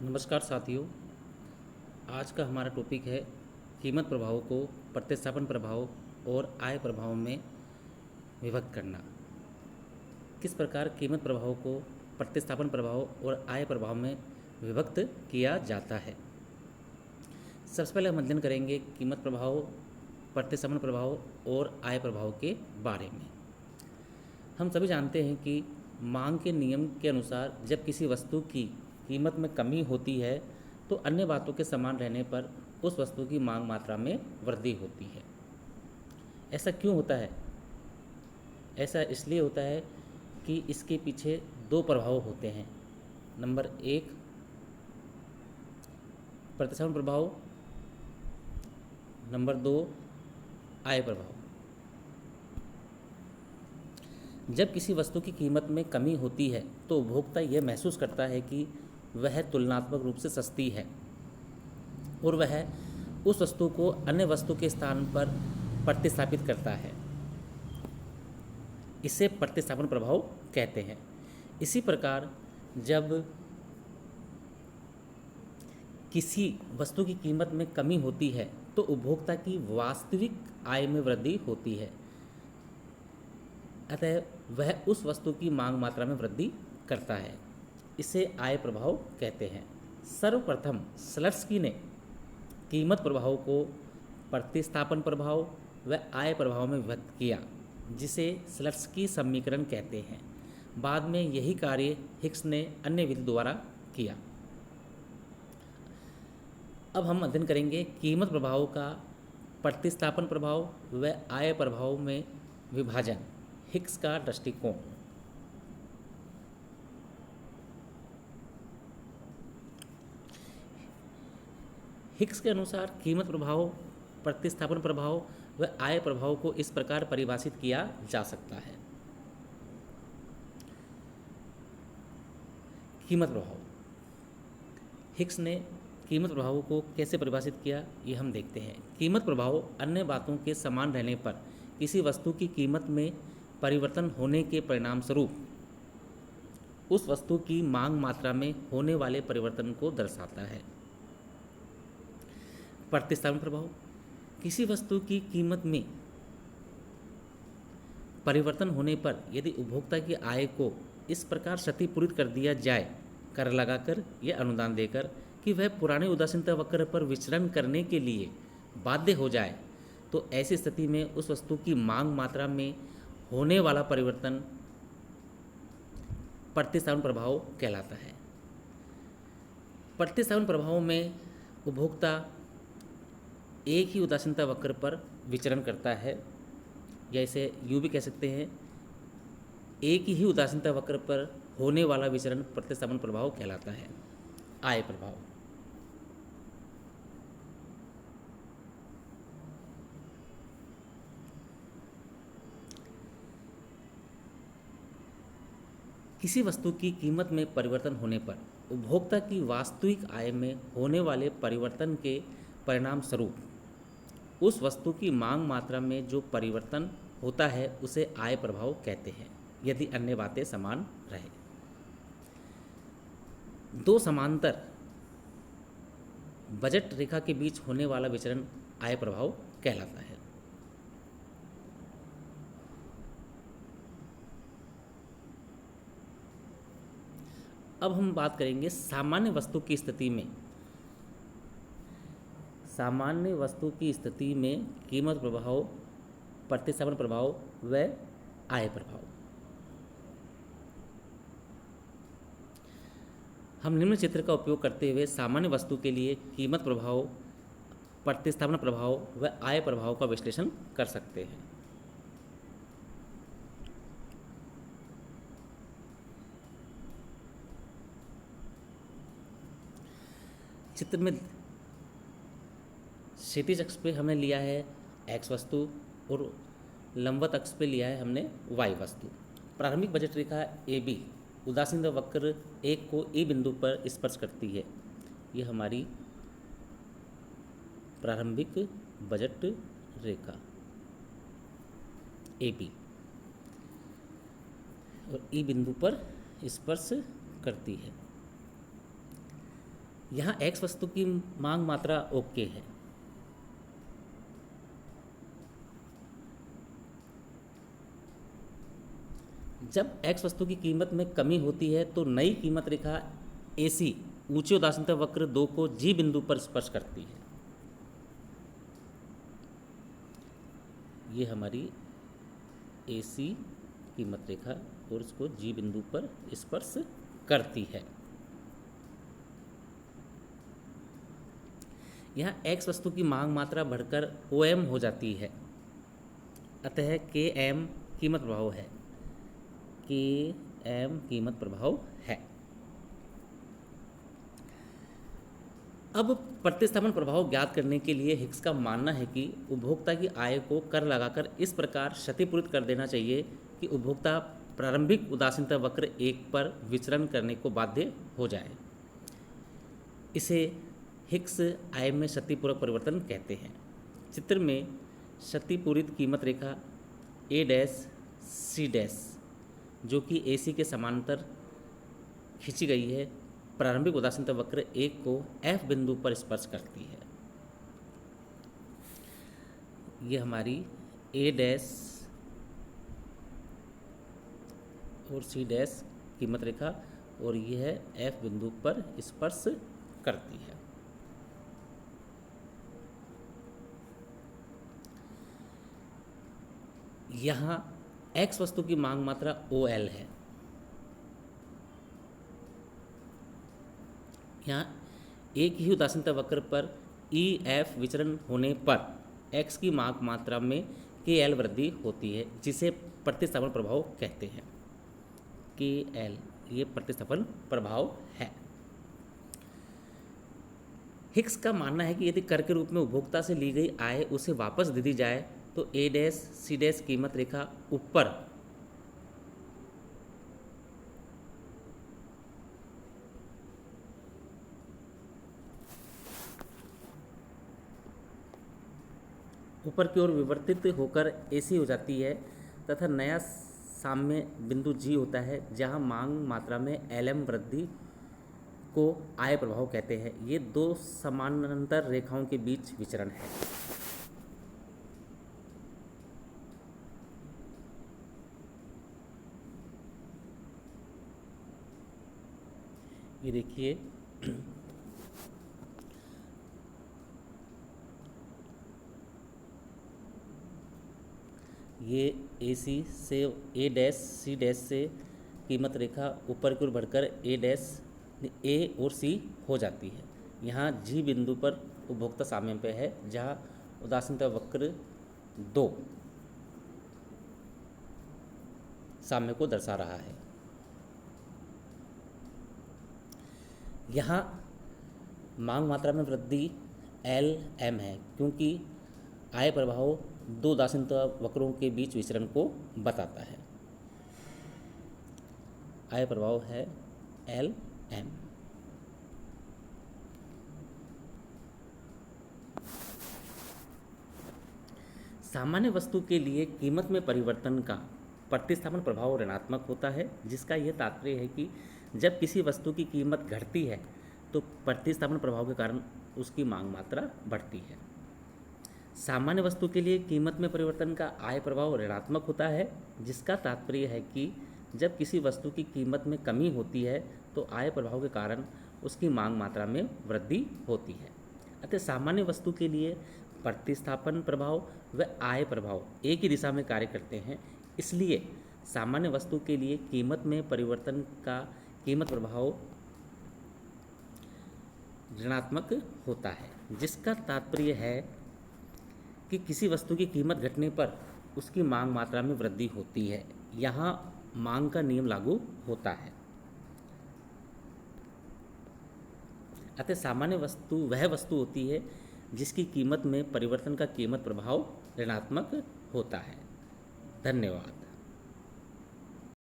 नमस्कार साथियों। आज का हमारा टॉपिक है कीमत प्रभाव को प्रतिस्थापन प्रभाव और आय प्रभाव में विभक्त करना। किस प्रकार कीमत प्रभाव को प्रतिस्थापन प्रभाव और आय प्रभाव में विभक्त किया जाता है। सबसे पहले हम अध्ययन करेंगे कीमत प्रभाव, प्रतिस्थापन प्रभाव और आय प्रभाव के बारे में। हम सभी जानते हैं कि मांग के नियम के अनुसार जब किसी वस्तु की कीमत में कमी होती है तो अन्य बातों के समान रहने पर उस वस्तु की मांग मात्रा में वृद्धि होती है। ऐसा क्यों होता है? ऐसा इसलिए होता है कि इसके पीछे दो प्रभाव होते हैं। नंबर एक, प्रतिस्थापन प्रभाव। नंबर दो, आय प्रभाव। जब किसी वस्तु की कीमत में कमी होती है तो उपभोक्ता यह महसूस करता है कि वह तुलनात्मक रूप से सस्ती है और वह उस वस्तु को अन्य वस्तु के स्थान पर प्रतिस्थापित करता है। इसे प्रतिस्थापन प्रभाव कहते हैं। इसी प्रकार जब किसी वस्तु की कीमत में कमी होती है तो उपभोक्ता की वास्तविक आय में वृद्धि होती है, अतः वह उस वस्तु की मांग मात्रा में वृद्धि करता है। इसे आय प्रभाव कहते हैं। सर्वप्रथम स्लट्सकी ने कीमत प्रभाव को प्रतिस्थापन प्रभाव व आय प्रभाव में विभक्त किया, जिसे स्लट्सकी समीकरण कहते हैं। बाद में यही कार्य हिक्स ने अन्य विधि द्वारा किया। अब हम अध्ययन करेंगे कीमत प्रभाव का प्रतिस्थापन प्रभाव व आय प्रभाव में विभाजन, हिक्स का दृष्टिकोण। हिक्स के अनुसार कीमत प्रभाव, प्रतिस्थापन प्रभाव व आय प्रभाव को इस प्रकार परिभाषित किया जा सकता है। कीमत प्रभाव। हिक्स ने कीमत प्रभाव को कैसे परिभाषित किया, ये हम देखते हैं। कीमत प्रभाव अन्य बातों के समान रहने पर किसी वस्तु की कीमत में परिवर्तन होने के परिणाम स्वरूप उस वस्तु की मांग मात्रा में होने वाले परिवर्तन को दर्शाता है। प्रतिस्थापन प्रभाव। किसी वस्तु की कीमत में परिवर्तन होने पर यदि उपभोक्ता की आय को इस प्रकार क्षतिपूरित कर दिया जाए, कर लगाकर या अनुदान देकर, कि वह पुराने उदासीनता वक्र पर विचरण करने के लिए बाध्य हो जाए, तो ऐसी स्थिति में उस वस्तु की मांग मात्रा में होने वाला परिवर्तन प्रतिस्थापन प्रभाव कहलाता है। प्रतिस्थापन प्रभाव में उपभोक्ता एक ही उदासीनता वक्र पर विचरण करता है, या इसे यूँ भी कह सकते हैं, एक ही उदासीनता वक्र पर होने वाला विचरण प्रतिस्थापन प्रभाव कहलाता है। आय प्रभाव। किसी वस्तु की कीमत में परिवर्तन होने पर उपभोक्ता की वास्तविक आय में होने वाले परिवर्तन के परिणाम स्वरूप उस वस्तु की मांग मात्रा में जो परिवर्तन होता है उसे आय प्रभाव कहते हैं, यदि अन्य बातें समान रहे। दो समांतर बजट रेखा के बीच होने वाला विचरण आय प्रभाव कहलाता है। अब हम बात करेंगे सामान्य वस्तु की स्थिति में। सामान्य वस्तु की स्थिति में कीमत प्रभाव, प्रतिस्थापन प्रभाव व आय प्रभाव। हम निम्न चित्र का उपयोग करते हुए सामान्य वस्तु के लिए कीमत प्रभाव, प्रतिस्थापन प्रभाव व आय प्रभाव का विश्लेषण कर सकते हैं। चित्र में क्षैतिज अक्ष पे हमने लिया है एक्स वस्तु और लंबवत अक्ष पे लिया है हमने वाई वस्तु। प्रारंभिक बजट रेखा ए बी उदासीन वक्र एक को ए बिंदु पर स्पर्श करती है। ये हमारी प्रारंभिक बजट रेखा ए बी और ई बिंदु पर स्पर्श करती है। यहाँ एक्स वस्तु की मांग मात्रा ओके है। जब एक्स वस्तु की कीमत में कमी होती है तो नई कीमत रेखा AC ऊंचे उदासीनता वक्र 2 को G बिंदु पर स्पर्श करती है। ये हमारी AC कीमत रेखा और इसको G बिंदु पर स्पर्श करती है। यहाँ एक्स वस्तु की मांग मात्रा बढ़कर OM हो जाती है, अतः KM कीमत प्रभाव है। KM कीमत प्रभाव है। अब प्रतिस्थापन प्रभाव ज्ञात करने के लिए हिक्स का मानना है कि उपभोक्ता की आय को कर लगाकर इस प्रकार क्षतिपूरित कर देना चाहिए कि उपभोक्ता प्रारंभिक उदासीनता वक्र 1 पर विचरण करने को बाध्य हो जाए। इसे हिक्स आय में क्षतिपूरक परिवर्तन कहते हैं। चित्र में क्षतिपूरित कीमत रेखा A' C' जो कि AC के समांतर खींची गई है, प्रारंभिक उदासीनता वक्र 1 को F बिंदु पर स्पर्श करती है। ये हमारी A' और C' कीमत रेखा और यह है F बिंदु पर स्पर्श करती है। यहाँ एक्स वस्तु की मांग मात्रा OL है। यहाँ एक ही उदासीनता वक्र पर EF विचरण होने पर x की मांग मात्रा में KL वृद्धि होती है, जिसे प्रतिस्थापन प्रभाव कहते हैं। KL ये प्रतिस्थापन प्रभाव है। हिक्स का मानना है कि यदि कर के रूप में उपभोक्ता से ली गई आय उसे वापस दे दी जाए तो A' C' कीमत रेखा ऊपर की ओर विवर्तित होकर AC हो जाती है तथा नया साम्य बिंदु G होता है, जहां मांग मात्रा में LM वृद्धि को आय प्रभाव कहते हैं। ये दो समानांतर रेखाओं के बीच विचरण है। ये देखिए ये AC से A' C' से कीमत रेखा ऊपर की ओर बढ़कर A और C हो जाती है। यहाँ G बिंदु पर उपभोक्ता साम्य पे है, जहाँ उदासीनता वक्र 2 साम्य को दर्शा रहा है। यहाँ मांग मात्रा में वृद्धि LM है, क्योंकि आय प्रभाव दो उदासीनता वक्रों के बीच विचरण को बताता है। आय प्रभाव है LM। सामान्य वस्तु के लिए कीमत में परिवर्तन का प्रतिस्थापन प्रभाव ऋणात्मक होता है, जिसका यह तात्पर्य है कि जब किसी वस्तु की कीमत घटती है तो प्रतिस्थापन प्रभाव के कारण उसकी मांग मात्रा बढ़ती है। सामान्य वस्तु के लिए कीमत में परिवर्तन का आय प्रभाव ऋणात्मक होता है, जिसका तात्पर्य है कि जब किसी वस्तु की कीमत में कमी होती है तो आय प्रभाव के कारण उसकी मांग मात्रा में वृद्धि होती है। अतः सामान्य वस्तु के लिए प्रतिस्थापन प्रभाव व आय प्रभाव एक ही दिशा में कार्य करते हैं, इसलिए सामान्य वस्तु के लिए कीमत में परिवर्तन का कीमत प्रभाव ऋणात्मक होता है, जिसका तात्पर्य है कि किसी वस्तु की कीमत घटने पर उसकी मांग मात्रा में वृद्धि होती है। यहाँ मांग का नियम लागू होता है। अतः सामान्य वस्तु वह वस्तु होती है जिसकी कीमत में परिवर्तन का कीमत प्रभाव ऋणात्मक होता है। धन्यवाद।